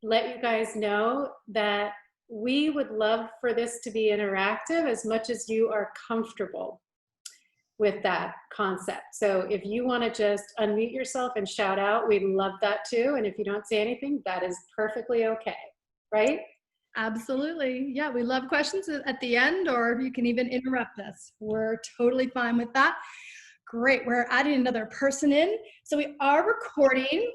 let you guys know that we would love for this to be interactive as much as you are comfortable with that concept. So if you want to just unmute yourself and shout out, we'd love that too. And if you don't say anything, that is perfectly okay, right? Absolutely. Yeah, we love questions at the end, or you can even interrupt us. We're totally fine with that. Great. We're adding another person in. So we are recording.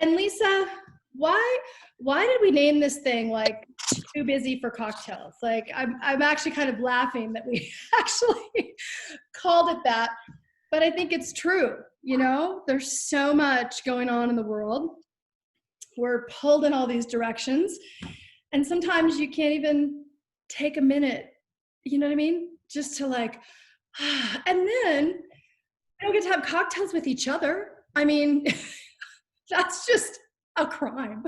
And Lisa, why did we name this thing like Too Busy for Cocktails? Like I'm actually kind of laughing that we actually called it that, but I think it's true. You know, there's so much going on in the world. We're pulled in all these directions, and sometimes you can't even take a minute, you know what I mean? Just to like, and then we don't get to have cocktails with each other. I mean, that's just a crime.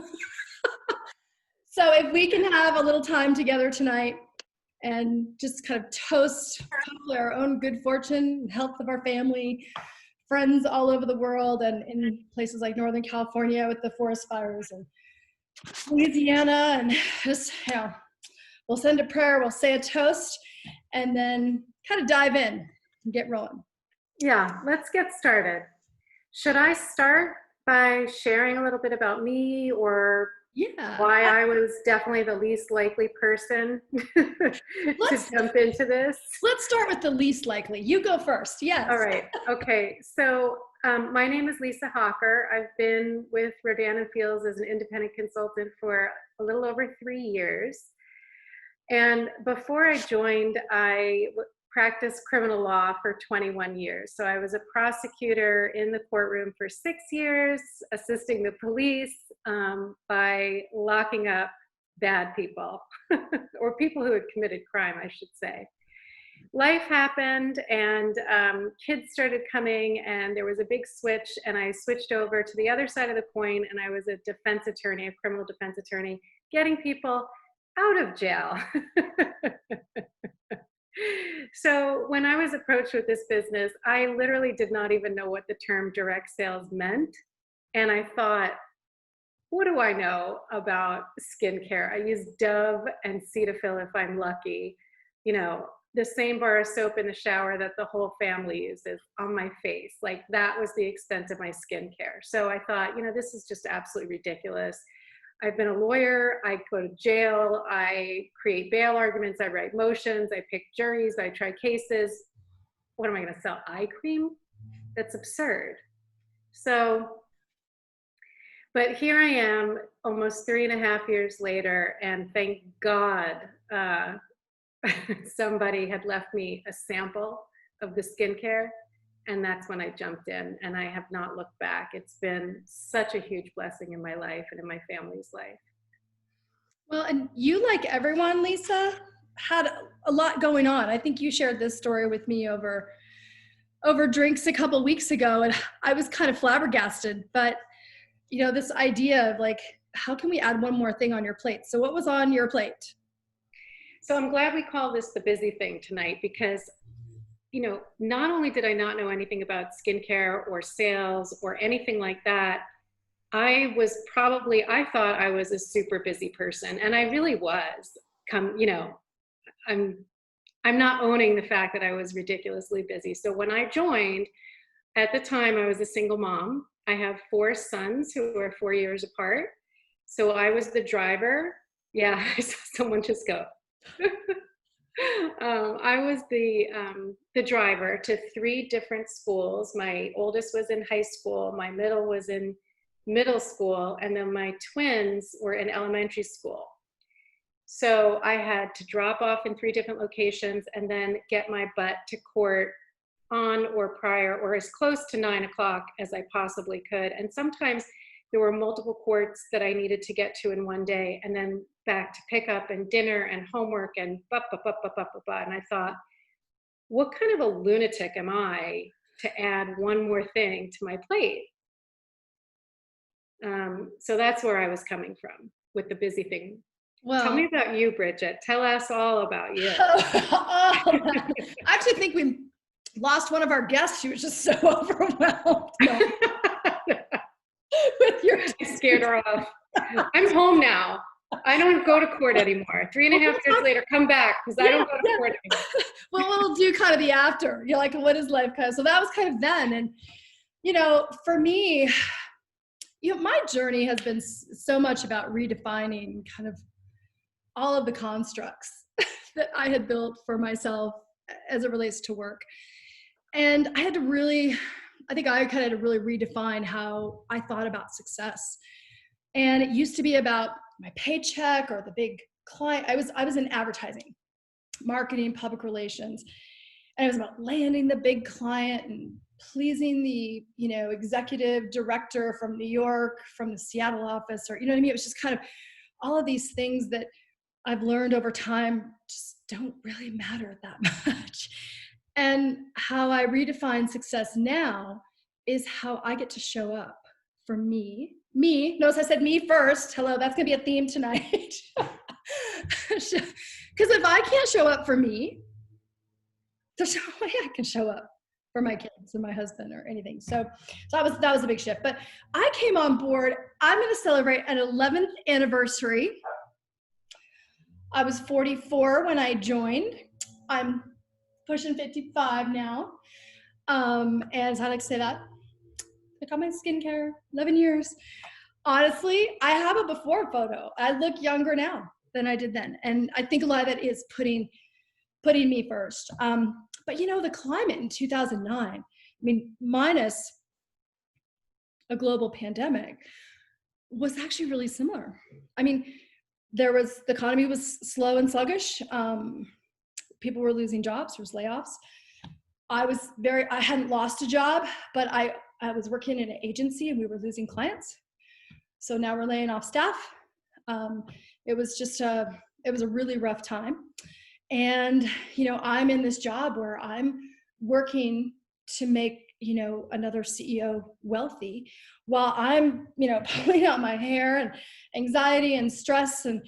So if we can have a little time together tonight and just kind of toast our own good fortune, health of our family, friends all over the world, and in places like Northern California with the forest fires and Louisiana, and just, you know, we'll send a prayer, we'll say a toast, and then kind of dive in and get rolling. Yeah, let's get started. Should I start by sharing a little bit about me, or why I was definitely the least likely person to jump into this? Let's start with the least likely. You go first. Yes. All right. Okay. So my name is Lisa Hocker. I've been with Rodan and Fields as an independent consultant for a little over 3 years. And before I joined, I practiced criminal law for 21 years. So I was a prosecutor in the courtroom for 6 years, assisting the police by locking up bad people, or people who had committed crime, I should say. Life happened, and kids started coming, and there was a big switch, and I switched over to the other side of the coin, and I was a defense attorney, a criminal defense attorney, getting people out of jail. So when I was approached with this business, I literally did not even know what the term direct sales meant. And I thought, what do I know about skincare? I use Dove and Cetaphil if I'm lucky. You know, the same bar of soap in the shower that the whole family uses on my face. Like, that was the extent of my skincare. So I thought, you know, this is just absolutely ridiculous. I've been a lawyer, I go to jail, I create bail arguments, I write motions, I pick juries, I try cases. What am I gonna sell, eye cream? That's absurd. So, but here I am almost 3.5 years later, and thank God somebody had left me a sample of the skincare, and that's when I jumped in, and I have not looked back. It's been such a huge blessing in my life and in my family's life. Well, and you, like everyone, Lisa, had a lot going on. I think you shared this story with me over drinks a couple weeks ago, and I was kind of flabbergasted. But, you know, this idea of like, how can we add one more thing on your plate? So what was on your plate? So I'm glad we call this the busy thing tonight, because, you know, not only did I not know anything about skincare or sales or anything like that, I thought I was a super busy person, and I really was. You know, I'm not owning the fact that I was ridiculously busy. So when I joined, at the time I was a single mom. I have 4 sons who are 4 years apart. So I was the driver. Yeah, I saw someone just go. I was the driver to 3 different schools. My oldest was in high school, my middle was in middle school, and then my twins were in elementary school. So I had to drop off in 3 different locations and then get my butt to court on or prior, or as close to 9 o'clock as I possibly could. And sometimes there were multiple courts that I needed to get to in one day, and then back to pick up and dinner and homework and and I thought, what kind of a lunatic am I to add one more thing to my plate? So that's where I was coming from with the busy thing. Well, tell me about you, Bridget. Tell us all about you. I actually think we lost one of our guests. She was just so overwhelmed with your scared her off. I'm home now. I don't go to court anymore. 3.5 years later, come back because I don't go to court anymore. Well, we'll do kind of the after. You're like, what is life? So that was kind of then. And, for me, my journey has been so much about redefining kind of all of the constructs that I had built for myself as it relates to work. And I kind of had to really redefine how I thought about success. And it used to be about my paycheck or the big client. I was in advertising, marketing, public relations. And it was about landing the big client and pleasing the, executive director from New York, from the Seattle office, or, what I mean? It was just kind of all of these things that I've learned over time just don't really matter that much. And how I redefine success now is how I get to show up for me. Notice I said me first. Hello, that's going to be a theme tonight. Because if I can't show up for me, there's no way I can show up for my kids and my husband or anything. So that was a big shift. But I came on board. I'm going to celebrate an 11th anniversary. I was 44 when I joined. I'm pushing 55 now. And I like to say that. I got my skincare, 11 years. Honestly, I have a before photo. I look younger now than I did then. And I think a lot of it is putting me first. But the climate in 2009, minus a global pandemic, was actually really similar. The economy was slow and sluggish. People were losing jobs. There was layoffs. I hadn't lost a job, but I was working in an agency and we were losing clients. So now we're laying off staff. It was a really rough time. And, I'm in this job where I'm working to make, another CEO wealthy while I'm, pulling out my hair and anxiety and stress and,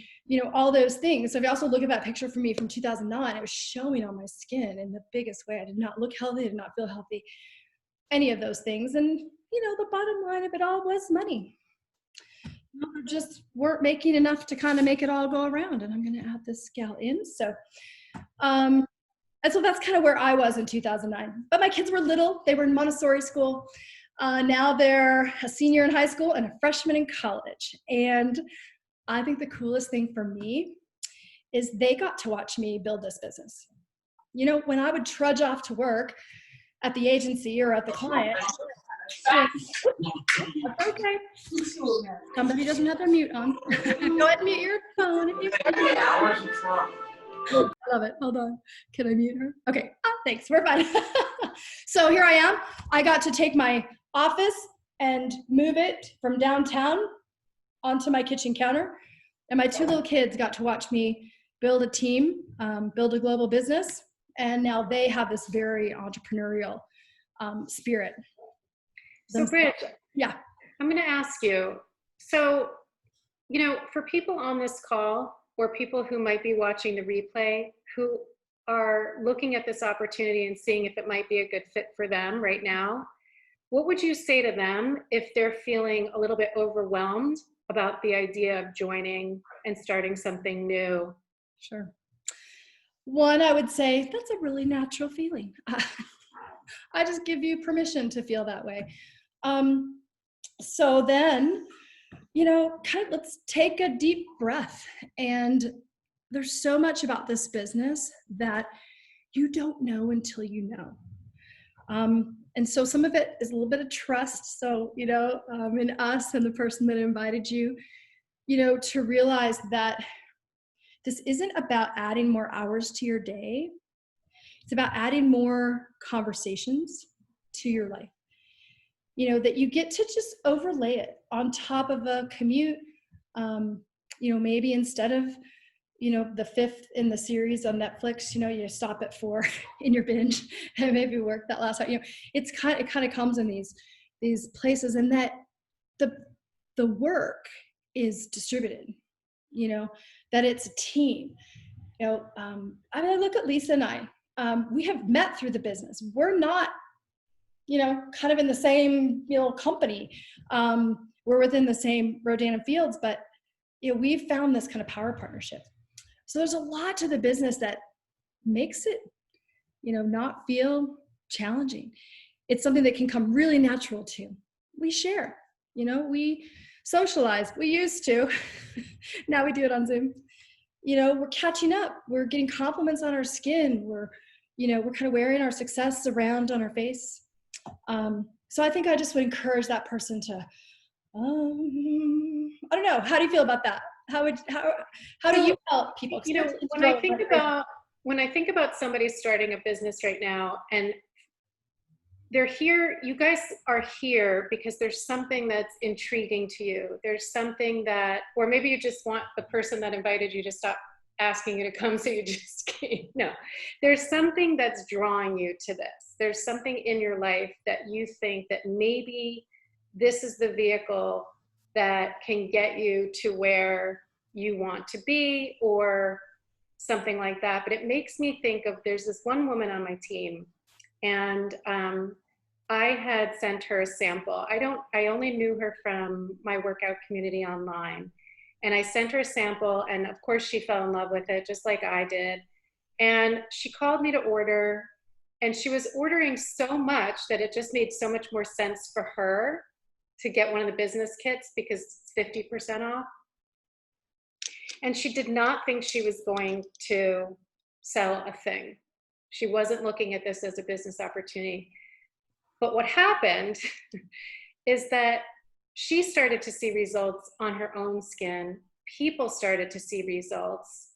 all those things. So if you also look at that picture for me from 2009, it was showing on my skin in the biggest way. I did not look healthy. I did not feel healthy, any of those things. And, the bottom line of it all was money. Just weren't making enough to kind of make it all go around. And I'm going to add this gal in. So, and so that's kind of where I was in 2009. But my kids were little. They were in Montessori school. Now they're a senior in high school and a freshman in college. And I think the coolest thing for me is they got to watch me build this business. When I would trudge off to work at the agency or at the client, okay. Somebody doesn't have their mute on. Go ahead and mute your phone if you want. Love it. Hold on. Can I mute her? Okay. Thanks. We're fine. So here I am. I got to take my office and move it from downtown onto my kitchen counter. And my two little kids got to watch me build a team, build a global business. And now they have this very entrepreneurial spirit. So Bridget, yeah, I'm going to ask you, so, for people on this call or people who might be watching the replay, who are looking at this opportunity and seeing if it might be a good fit for them right now, what would you say to them if they're feeling a little bit overwhelmed about the idea of joining and starting something new? Sure. One, I would say that's a really natural feeling. I just give you permission to feel that way. So then, let's take a deep breath. And there's so much about this business that you don't know until you know. And so some of it is a little bit of trust. So, in us and the person that invited you, to realize that this isn't about adding more hours to your day. It's about adding more conversations to your life. That you get to just overlay it on top of a commute. Maybe instead of, the 5th in the series on Netflix, you stop at 4 in your binge and maybe work that last hour. It kind of comes in these places, and that the work is distributed, that it's a team. I look at Lisa and I, we have met through the business. We're not, kind of in the same, company. we're within the same Rodan and Fields, but we've found this kind of power partnership. So there's a lot to the business that makes it, not feel challenging. It's something that can come really natural to. We share, we socialize. We used to. Now we do it on Zoom. We're catching up. We're getting compliments on our skin. We're kind of wearing our success around on our face. So I think I just would encourage that person to, I don't know. How do you feel about that? How do you help people? When I think about somebody starting a business right now and they're here, you guys are here because there's something that's intriguing to you. There's something that, or maybe you just want the person that invited you to stop asking you to come, so you just came. No, there's something that's drawing you to this. There's something in your life that you think that maybe this is the vehicle that can get you to where you want to be, or something like that. But it makes me think of, there's this one woman on my team, and I had sent her a sample. I only knew her from my workout community online. And I sent her a sample, and of course she fell in love with it, just like I did. And she called me to order, and she was ordering so much that it just made so much more sense for her to get one of the business kits because it's 50% off. And she did not think she was going to sell a thing. She wasn't looking at this as a business opportunity. But what happened is that she started to see results on her own skin. People started to see results.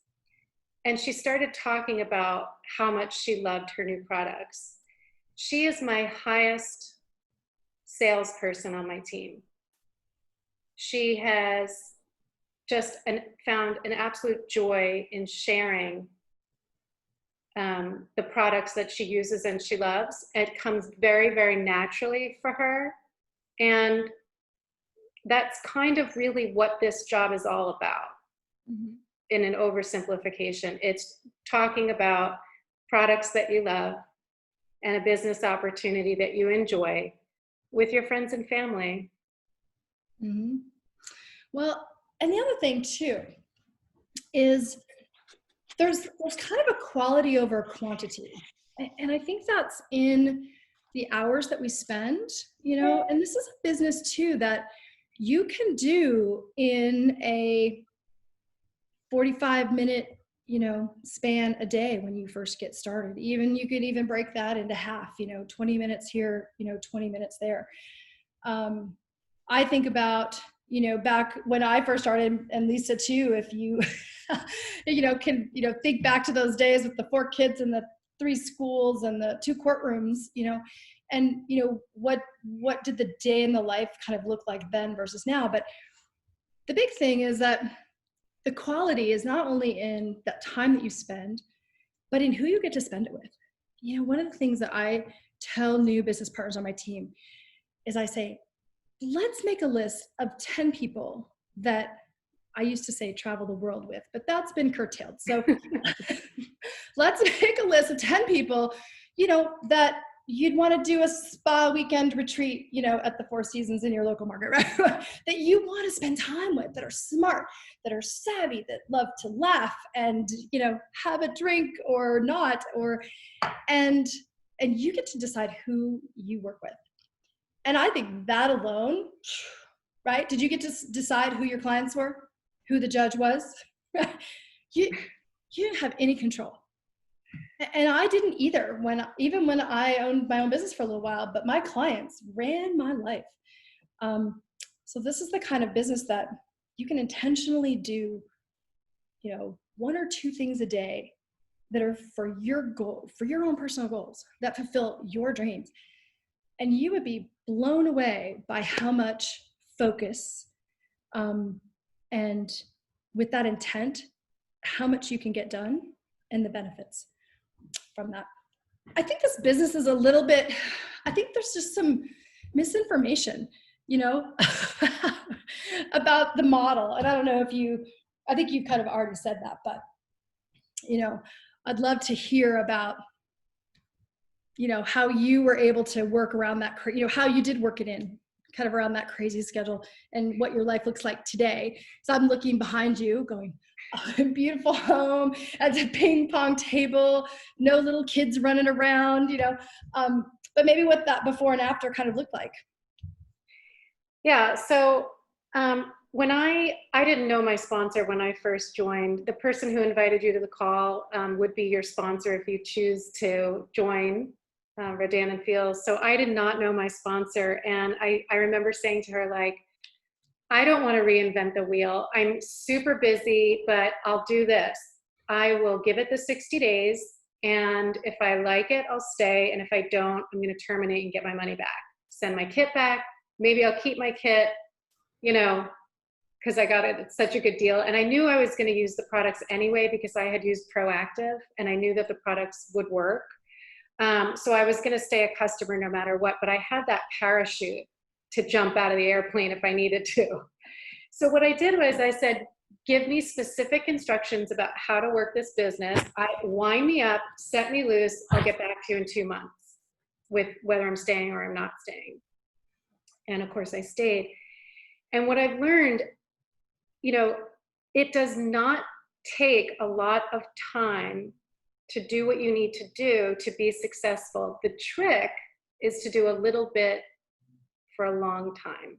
And she started talking about how much she loved her new products. She is my highest salesperson on my team. She has just found an absolute joy in sharing the products that she uses and she loves. It comes very, very naturally for her. And that's kind of really what this job is all about. Mm-hmm. In an oversimplification. It's talking about products that you love and a business opportunity that you enjoy with your friends and family. Mm-hmm. Well, and the other thing too is there's kind of a quality over quantity. And I think that's in the hours that we spend, and this is a business too that you can do in a 45-minute, span a day when you first get started. You could even break that into half, 20 minutes here, 20 minutes there. I think about, back when I first started, and Lisa too, if you, can, think back to those days with the 4 kids and the 3 schools and the 2 courtrooms, and, what did the day in the life kind of look like then versus now? But the big thing is that the quality is not only in that time that you spend, but in who you get to spend it with. One of the things that I tell new business partners on my team is I say, let's make a list of 10 people that I used to say travel the world with, but that's been curtailed. So let's make a list of 10 people, that you'd want to do a spa weekend retreat, at the 4 Seasons in your local market, right? That you want to spend time with, that are smart, that are savvy, that love to laugh and, have a drink or not, and you get to decide who you work with. And I think that alone, right? Did you get to decide who your clients were, who the judge was? You didn't have any control. And I didn't either even when I owned my own business for a little while, but my clients ran my life. So this is the kind of business that you can intentionally do, 1 or 2 things a day that are for your goal, for your own personal goals that fulfill your dreams. And you would be blown away by how much focus, and with that intent, how much you can get done and the benefits from that. I think this business is a little bit, I think there's just some misinformation, about the model. And I don't know if I think you kind of already said that, but, I'd love to hear about, how you were able to work around that, how you did work it in, kind of around that crazy schedule and what your life looks like today. So I'm looking behind you going, oh, beautiful home, at a ping pong table, no little kids running around, but maybe what that before and after kind of looked like. Yeah. So when I didn't know my sponsor when I first joined. The person who invited you to the call would be your sponsor if you choose to join Rodan and Fields. So I did not know my sponsor. And I remember saying to her, like, I don't want to reinvent the wheel. I'm super busy, but I'll do this. I will give it the 60 days. And if I like it, I'll stay. And if I don't, I'm going to terminate and get my money back. Send my kit back. Maybe I'll keep my kit, because I got it at such a good deal. And I knew I was going to use the products anyway because I had used Proactive and I knew that the products would work. So I was going to stay a customer no matter what, but I had that parachute to jump out of the airplane if I needed to. So what I did was I said, give me specific instructions about how to work this business. Wind me up, set me loose. I'll get back to you in 2 months with whether I'm staying or I'm not staying. And of course I stayed. And what I've learned, it does not take a lot of time to do what you need to do to be successful. The trick is to do a little bit for a long time.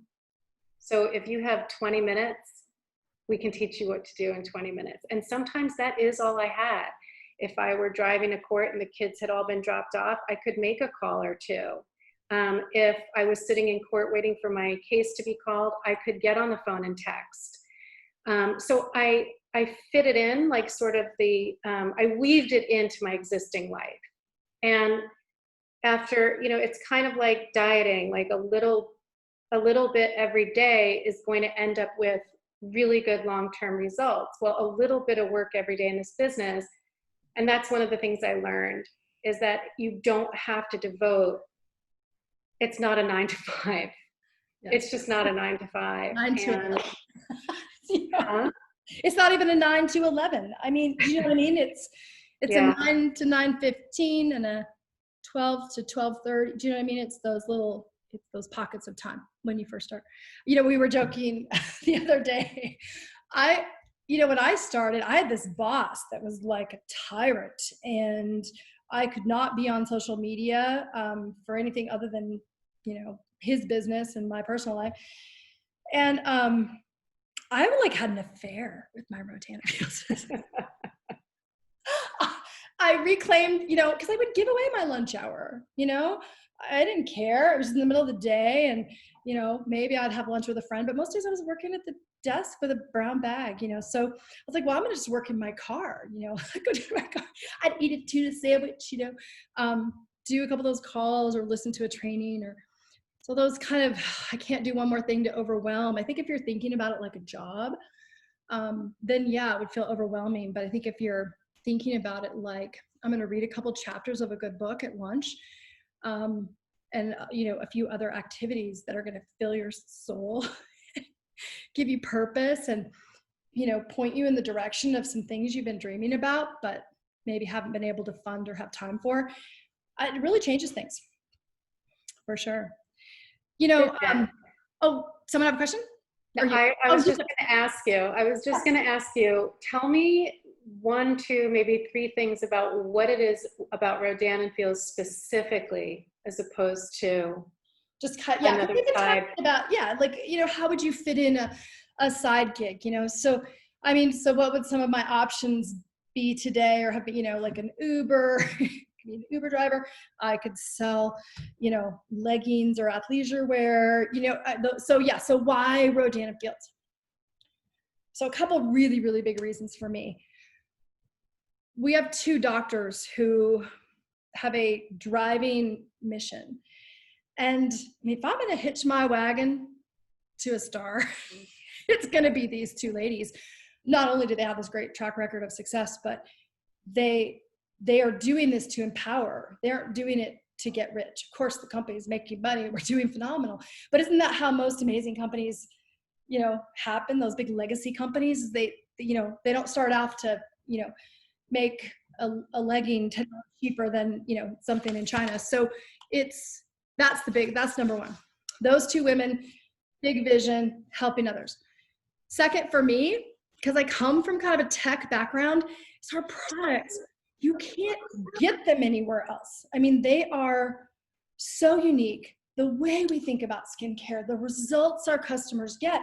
So if you have 20 minutes, we can teach you what to do in 20 minutes. And sometimes that is all I had. If I were driving to court and the kids had all been dropped off, I could make a call or two. If I was sitting in court waiting for my case to be called, I could get on the phone and text. So I fit it in, like sort of I weaved it into my existing life. And after, it's kind of like dieting, like a little bit every day is going to end up with really good long-term results. Well, a little bit of work every day in this business. And that's one of the things I learned is that you don't have to devote. It's not a 9 to 5. Yes. It's just not a 9 to 5. 9 to 11. It's not even a 9 to 11. I mean, you know what I mean? It's yeah. A 9 to 9:15 and a 12 to 12:30. Do you know what I mean? It's those pockets of time when you first start. We were joking the other day. When I started, I had this boss that was like a tyrant, and I could not be on social media for anything other than, his business and my personal life. And I had an affair with my Rodan Fields. I reclaimed, because I would give away my lunch hour, I didn't care. It was in the middle of the day and, maybe I'd have lunch with a friend, but most days I was working at the desk with a brown bag, so I was like, well, I'm going to just work in my car, I go to my car. I'd eat a tuna sandwich, do a couple of those calls or listen to a training so those kind of, I can't do one more thing to overwhelm. I think if you're thinking about it like a job, then yeah, it would feel overwhelming. But I think if you're thinking about it like, I'm going to read a couple chapters of a good book at lunch, and a few other activities that are going to fill your soul, give you purpose, and point you in the direction of some things you've been dreaming about, but maybe haven't been able to fund or have time for. It really changes things, for sure. Someone have a question? I was just going to ask you. Tell me 1, 2, maybe 3 things about what it is about Rodan and Fields specifically, as opposed to just another side. How would you fit in a side gig? So what would some of my options be today, or have been, like an Uber? Be an Uber driver. I could sell, leggings or athleisure wear, so why Rodan and Fields? So a couple really, really big reasons for me. We have 2 doctors who have a driving mission. And if I'm going to hitch my wagon to a star, it's going to be these 2 ladies. Not only do they have this great track record of success, but they are doing this to empower. They aren't doing it to get rich. Of course, the company's making money. We're doing phenomenal. But isn't that how most amazing companies, happen? Those big legacy companies, they don't start off to, make a legging $10 cheaper than, something in China. So that's number one. Those two women, big vision, helping others. Second for me, because I come from kind of a tech background, is our products. You can't get them anywhere else. I mean, they are so unique. The way we think about skincare, the results our customers get,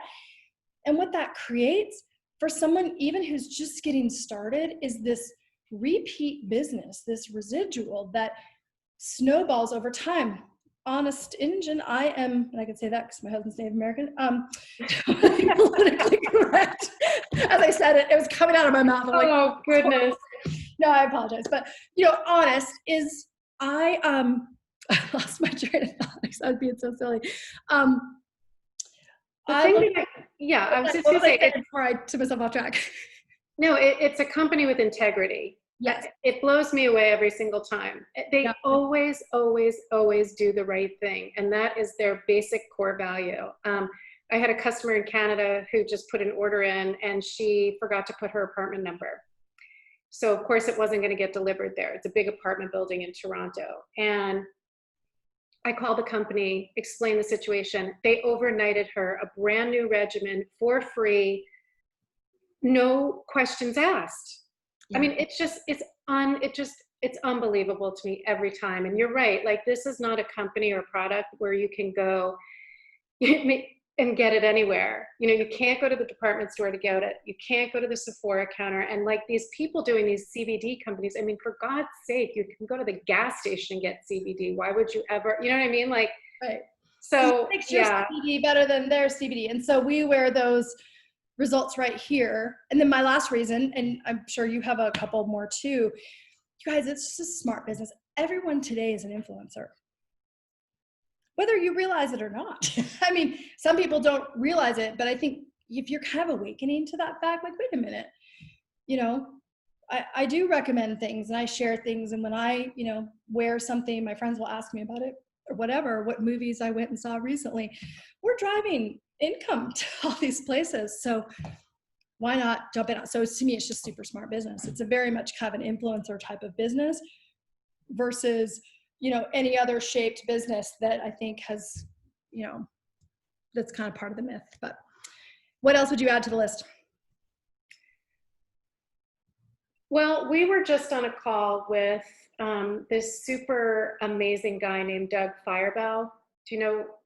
and what that creates for someone even who's just getting started is this repeat business, this residual that snowballs over time. Honest engine, I am, and I can say that because my husband's Native American, politically correct. As I said it, it was coming out of my mouth. I'm like, oh goodness. no, I apologize. But, honest is I lost my train of thought. I was being so silly. The thing that I was just going to say, before I took myself off track. No, it's a company with integrity. Yes. It blows me away every single time. They always, always, always do the right thing. And that is their basic core value. I had a customer in Canada who just put an order in and she forgot to put her apartment number. So of course it wasn't going to get delivered there. It's a big apartment building in Toronto. And I called the company, explained the situation. They overnighted her a brand new regimen for free, no questions asked. I mean, it's unbelievable to me every time. And you're right, like this is not a company or product where you can go and get it anywhere. You can't go to the department store to get it. You can't go to the Sephora counter. And like these people doing these CBD companies, I mean, for God's sake, you can go to the gas station and get CBD. Why would you ever, you know what I mean? Like, right. So makes your CBD better than their CBD. And so we wear those results right here. And then my last reason, and I'm sure you have a couple more too, you guys, it's just a smart business. Everyone today is an influencer, whether you realize it or not. I mean, some people don't realize it, but I think if you're kind of awakening to that fact, like, wait a minute, I do recommend things and I share things. And when I, wear something, my friends will ask me about it or whatever, what movies I went and saw recently. We're driving income to all these places. So why not jump in? So to me, it's just super smart business. It's a very much kind of an influencer type of business versus, any other shaped business that I think has, that's kind of part of the myth. But what else would you add to the list? Well, we were just on a call with this super amazing guy named Doug Firebell.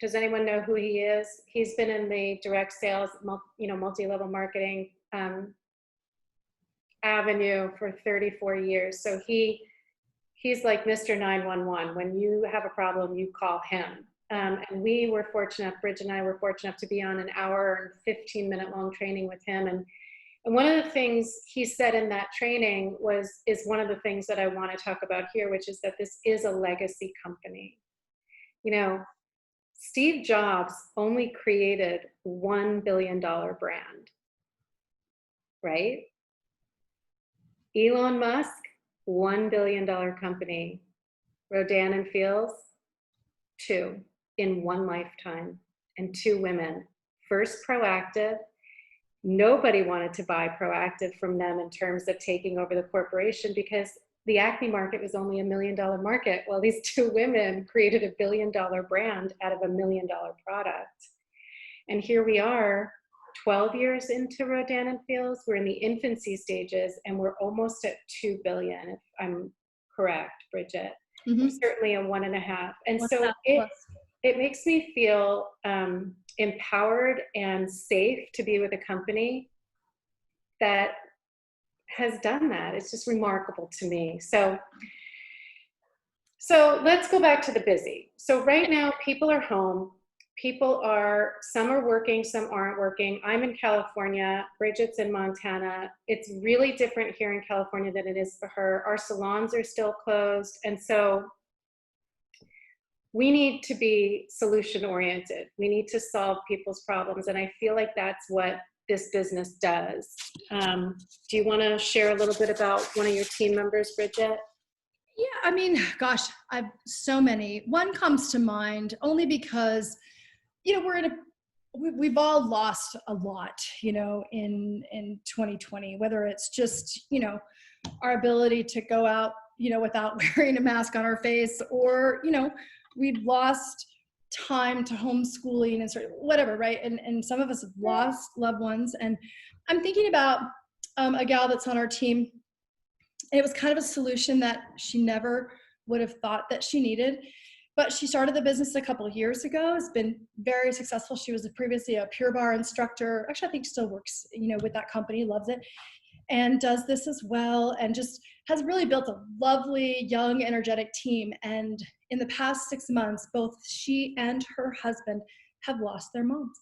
Does anyone know who he is? He's been in the direct sales, multi-level marketing avenue for 34 years. So he's like Mr. 911. When you have a problem, you call him. And we were fortunate, Bridget and I were fortunate enough to be on an hour and 15-minute long training with him. And one of the things he said in that training is one of the things that I want to talk about here, which is that this is a legacy company. Steve Jobs only created $1 billion brand, right? Elon Musk, $1 billion company. Rodan and Fields, 2 in one lifetime, and 2 women. First Proactive. Nobody wanted to buy Proactive from them in terms of taking over the corporation because the acne market was only $1 million market. Well, these 2 women created $1 billion brand out of $1 million product. And here we are, 12 years into Rodan and Fields. We're in the infancy stages and we're almost at 2 billion, if I'm correct, Bridget. Mm-hmm. Certainly a 1.5. And so it makes me feel empowered and safe to be with a company that has done that. It's just remarkable to me. So let's go back to the busy. So right now people are home. Some are working, some aren't working. I'm in California, Bridget's in Montana. It's really different here in California than it is for her. Our salons are still closed. And so we need to be solution oriented. We need to solve people's problems. And I feel like that's what this business does. Do you want to share a little bit about one of your team members, Bridget? Yeah, I mean, gosh, I've so many. One comes to mind only because, we've all lost a lot, in 2020, whether it's just, our ability to go out, without wearing a mask on our face or, we've lost time to homeschooling and sort of whatever, right? And some of us have lost loved ones. And I'm thinking about a gal that's on our team. It was kind of a solution that she never would have thought that she needed. But she started the business a couple of years ago. It's been very successful. She was previously a Pure Barre instructor. Actually, I think still works, with that company, loves it, and does this as well, and just has really built a lovely, young, energetic team. And in the past 6 months, both she and her husband have lost their moms.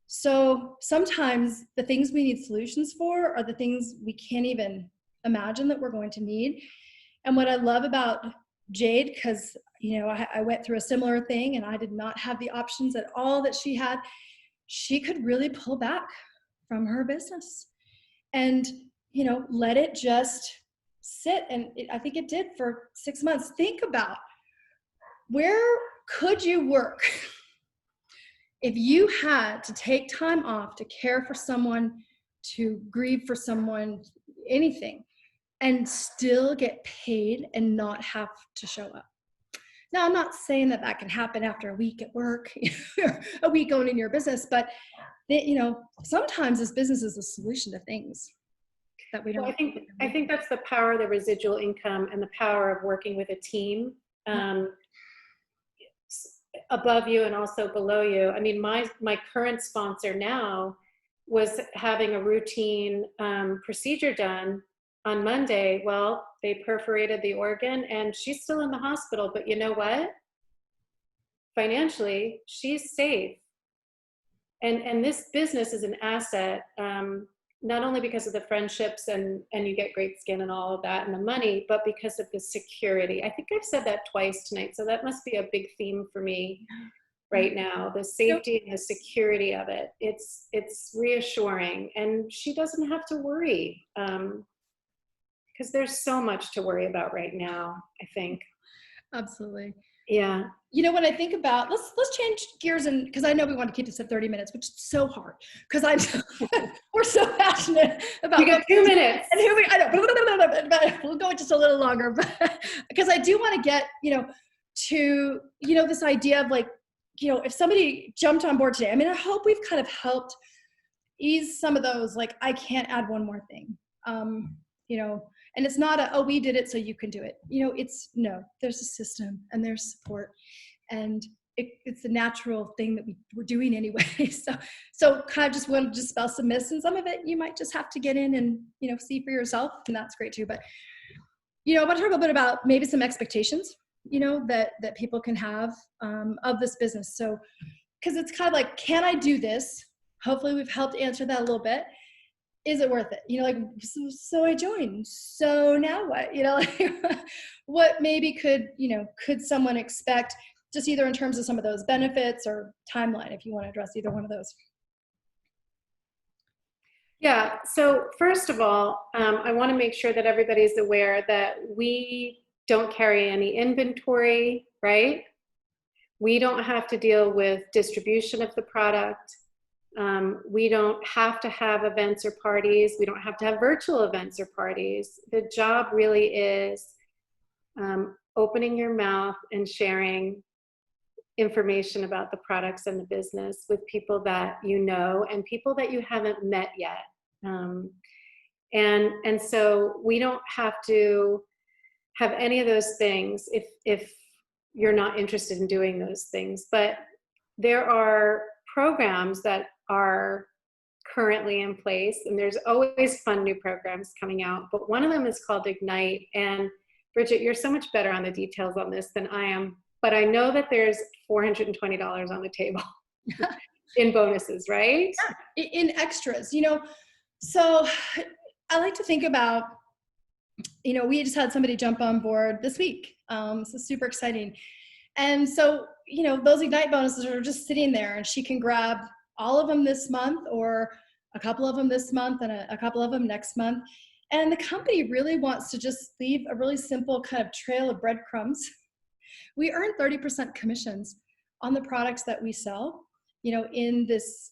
So sometimes the things we need solutions for are the things we can't even imagine that we're going to need. And what I love about Jade, because I went through a similar thing and I did not have the options at all that she had, she could really pull back from her business and let it just sit. And I think it did for 6 months. Think about, where could you work if you had to take time off to care for someone, to grieve for someone, anything, and still get paid and not have to show up? Now, I'm not saying that can happen after a week at work, a week owning your business, but sometimes this business is a solution to things that we don't. Well, I think that's the power of the residual income and the power of working with a team above you and also below you. I mean, my current sponsor now was having a routine procedure done on Monday. Well, they perforated the organ and she's still in the hospital, but you know what? Financially, she's safe. And this business is an asset, not only because of the friendships and you get great skin and all of that and the money, but because of the security. I think I've said that twice tonight, so that must be a big theme for me right now, the safety and the security of it. It's reassuring, and she doesn't have to worry, because there's so much to worry about right now, I think. Absolutely. Yeah. When I think about, let's change gears, and because I know we want to keep this at 30 minutes, which is so hard because we're so passionate about. We got 2 minutes, and here I know, but we'll go just a little longer, but because I do want to get to this idea of if somebody jumped on board today. I mean, I hope we've kind of helped ease some of those, I can't add one more thing, and it's not oh, we did it so you can do it. It's no, there's a system and there's support, and it's the natural thing that we're doing anyway. So kind of just want to dispel some myths, and some of it you might just have to get in and see for yourself, and that's great too. But I want to talk a little bit about maybe some expectations that people can have of this business. So because it's kind of can I do this? Hopefully we've helped answer that a little bit. Is it worth it? So I joined. So now what? What maybe could someone expect, just either in terms of some of those benefits or timeline, if you want to address either one of those? Yeah. So first of all, I want to make sure that everybody's aware that we don't carry any inventory, right? We don't have to deal with distribution of the product. We don't have to have events or parties. We don't have to have virtual events or parties. The job really is opening your mouth and sharing information about the products and the business with people that you know and people that you haven't met yet. And so we don't have to have any of those things if you're not interested in doing those things. But there are programs that are currently in place, and there's always fun new programs coming out, but one of them is called Ignite. And Bridget, you're so much better on the details on this than I am, but I know that there's $420 on the table in bonuses, right? Yeah, in extras. So I like to think about, we just had somebody jump on board this week, so super exciting. And so those Ignite bonuses are just sitting there, and she can grab all of them this month, or a couple of them this month, and a couple of them next month. And the company really wants to just leave a really simple kind of trail of breadcrumbs. We earn 30% commissions on the products that we sell, in this,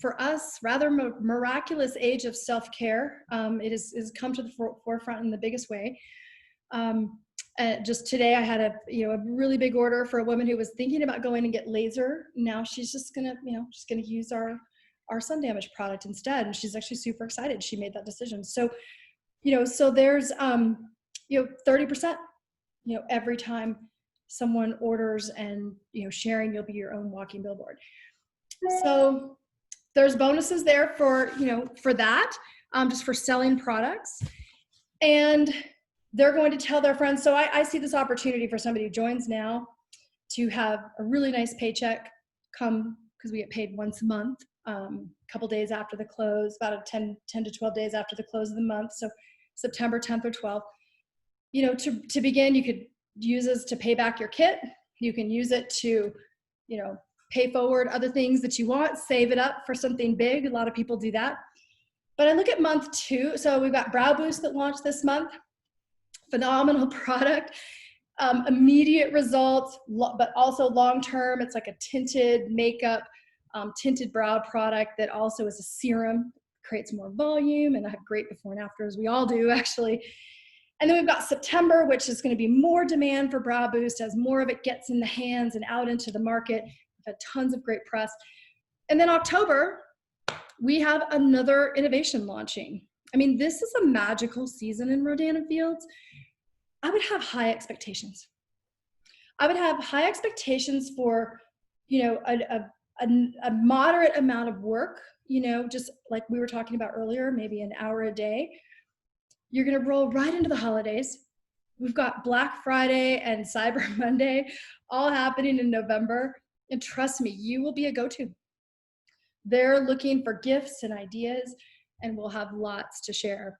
for us, rather miraculous age of self-care. It has come to the forefront in the biggest way. Just today, I had a really big order for a woman who was thinking about going and get laser. Now she's just gonna use our sun damage product instead, and she's actually super excited. She made that decision. So, so there's 30%, every time someone orders, and sharing, you'll be your own walking billboard. So there's bonuses there for that, just for selling products, and they're going to tell their friends. So I see this opportunity for somebody who joins now to have a really nice paycheck come, because we get paid once a month, a couple days after the close, about 10 to 12 days after the close of the month. So September 10th or 12th, to begin, you could use this to pay back your kit. You can use it to, pay forward other things that you want, save it up for something big. A lot of people do that. But I look at month 2. So we've got Brow Boost that launched this month. Phenomenal product, immediate results, but also long-term. It's like a tinted makeup, tinted brow product that also is a serum, creates more volume, and I have great before and after, as we all do actually. And then we've got September, which is going to be more demand for Brow Boost as more of it gets in the hands and out into the market. We've had tons of great press. And then October, we have another innovation launching. I mean, this is a magical season in Rodan and Fields. I would have high expectations. I would have high expectations for, a moderate amount of work, just like we were talking about earlier, maybe an hour a day. You're going to roll right into the holidays. We've got Black Friday and Cyber Monday all happening in November. And trust me, you will be a go-to. They're looking for gifts and ideas, and we'll have lots to share.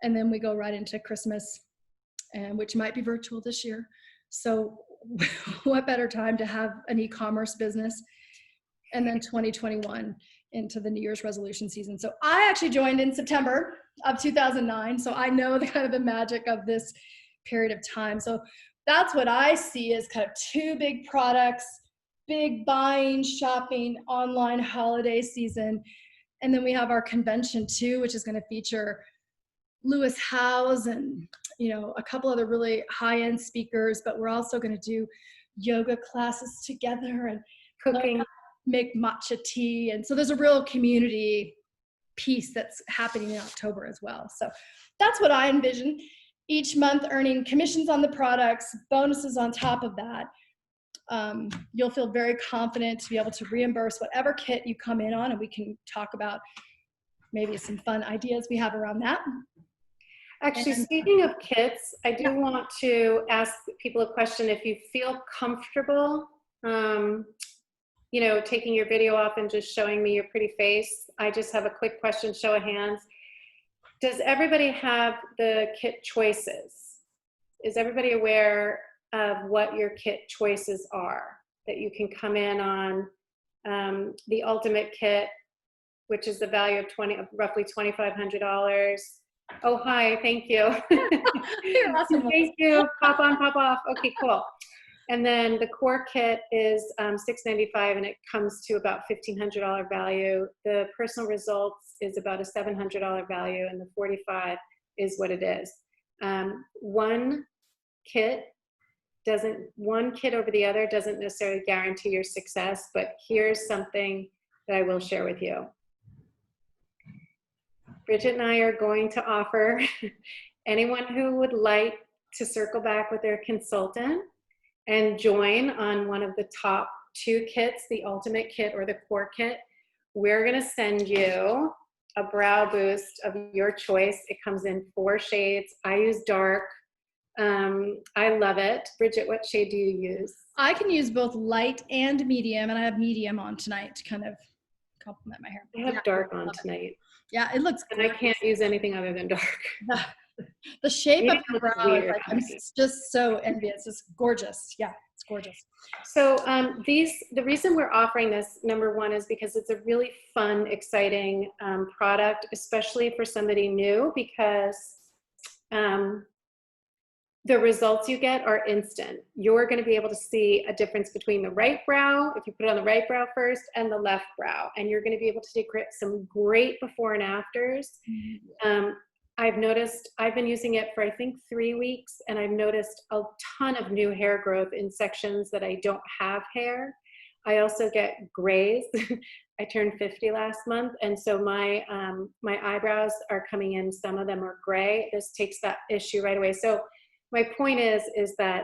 And then we go right into Christmas, and which might be virtual this year. So what better time to have an e-commerce business? And then 2021 into the New Year's resolution season. So I actually joined in September of 2009. So I know the kind of the magic of this period of time. So that's what I see as kind of 2 big products, big buying, shopping, online holiday season. And then we have our convention too, which is going to feature Lewis Howes and a couple other really high-end speakers, but we're also going to do yoga classes together and cooking, make matcha tea. And so there's a real community piece that's happening in October as well. So that's what I envision. Each month earning commissions on the products, bonuses on top of that. You'll feel very confident to be able to reimburse whatever kit you come in on, and we can talk about maybe some fun ideas we have around that. Actually, speaking of kits, I do want to ask people a question. If you feel comfortable, taking your video off and just showing me your pretty face, I just have a quick question, show of hands. Does everybody have the kit choices? Is everybody aware of what your kit choices are that you can come in on? The ultimate kit, which is the value of roughly $2,500. Oh, hi, thank you. You're awesome. Thank you, pop on, pop off. Okay, cool. And then the core kit is $695, and it comes to about $1,500 value. The personal results is about a $700 value, and the 45 is what it is. One kit over the other doesn't necessarily guarantee your success, but here's something that I will share with you. Bridget and I are going to offer anyone who would like to circle back with their consultant and join on one of the top 2 kits, the ultimate kit or the core kit. We're going to send you a brow boost of your choice. It comes in 4 shades. I use dark. I love it. Bridget, what shade do you use? I can use both light and medium, and I have medium on tonight to kind of complement my hair. I have dark on tonight. Yeah, it looks great. And I can't use anything other than dark. The shape of the brow is like, I'm just so envious. It's gorgeous. Yeah, it's gorgeous. So the reason we're offering this, number one, is because it's a really fun, exciting product, especially for somebody new, because the results you get are instant. You're going to be able to see a difference between the right brow, if you put it on the right brow first, and the left brow. And you're going to be able to take some great before and afters. I've noticed, I've been using it for I think 3 weeks, and I've noticed a ton of new hair growth in sections that I don't have hair. I also get grays. I turned 50 last month, and so my eyebrows are coming in. Some of them are gray. This takes that issue right away. So my point is that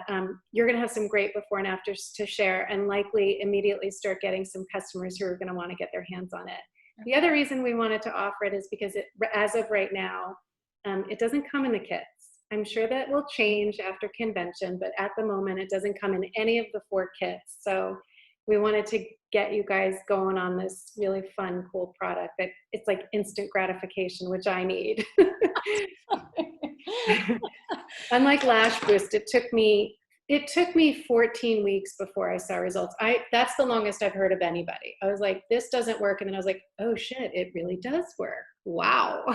you're going to have some great before and afters to share, and likely immediately start getting some customers who are going to want to get their hands on it. The other reason we wanted to offer it is because as of right now, it doesn't come in the kits. I'm sure that will change after convention, but at the moment it doesn't come in any of the 4 kits. So we wanted to get you guys going on this really fun, cool product that it's like instant gratification, which I need. Unlike Lash Boost, it took me 14 weeks before I saw results. That's the longest I've heard of anybody. I was like, this doesn't work. And then I was like, oh shit, it really does work. Wow.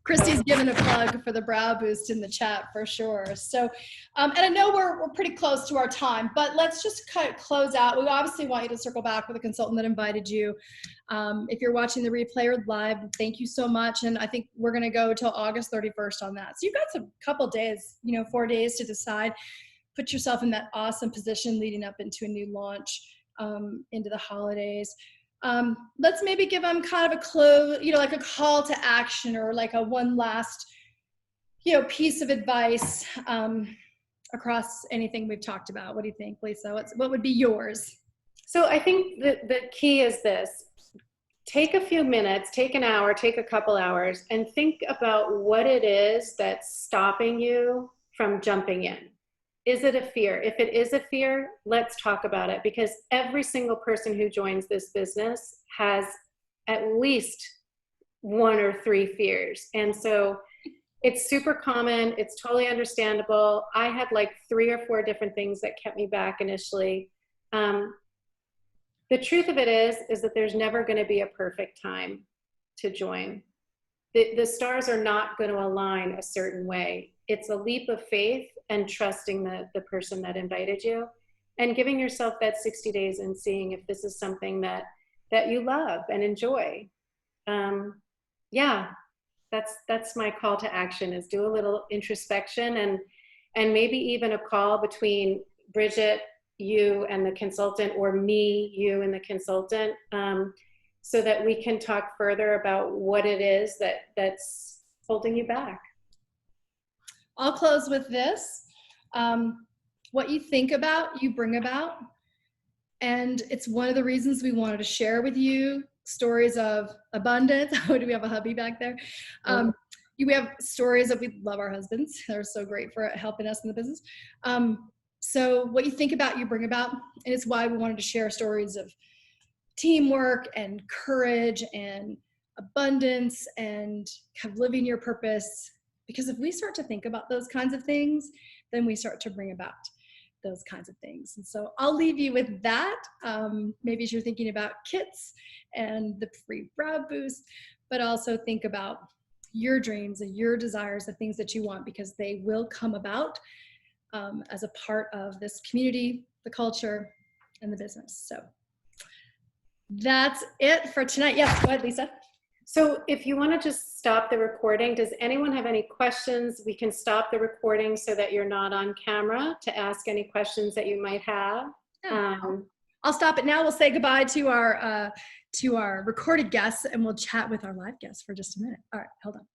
Christy's given a plug for the Brow Boost in the chat for sure. So, and I know we're pretty close to our time, but let's just close out. We obviously want you to circle back with the consultant that invited you. If you're watching the replay or live, thank you so much. And I think we're going to go till August 31st on that. So you've got some couple days, 4 days to decide. Put yourself in that awesome position leading up into a new launch, into the holidays. Let's maybe give them kind of a clue, like a call to action or like a one last, piece of advice across anything we've talked about. What do you think, Lisa? What would be yours? So I think the key is this. Take a few minutes, take an hour, take a couple hours, and think about what it is that's stopping you from jumping in. Is it a fear? If it is a fear, let's talk about it, because every single person who joins this business has at least 1 or 3 fears. And so it's super common. It's totally understandable. I had like 3 or 4 different things that kept me back initially. The truth of it is that there's never going to be a perfect time to join. The stars are not going to align a certain way. It's a leap of faith and trusting the person that invited you, and giving yourself that 60 days and seeing if this is something that you love and enjoy. Yeah, that's my call to action, is do a little introspection and maybe even a call between Bridget, you and the consultant, or me, you and the consultant, so that we can talk further about what it is that's holding you back. I'll close with this. What you think about, you bring about. And it's one of the reasons we wanted to share with you stories of abundance. Oh, do we have a hubby back there? We have stories of, we love our husbands. They're so great for helping us in the business. So what you think about, you bring about. And it's why we wanted to share stories of teamwork and courage and abundance and kind of living your purpose. Because if we start to think about those kinds of things, then we start to bring about those kinds of things. And so I'll leave you with that. Maybe as you're thinking about kits and the free brow boost, but also think about your dreams and your desires, the things that you want, because they will come about as a part of this community, the culture, and the business. So that's it for tonight. Yes, go ahead, Lisa. So if you want to just stop the recording, does anyone have any questions? We can stop the recording so that you're not on camera to ask any questions that you might have. I'll stop it now. We'll say goodbye to our recorded guests, and we'll chat with our live guests for just a minute. All right, hold on.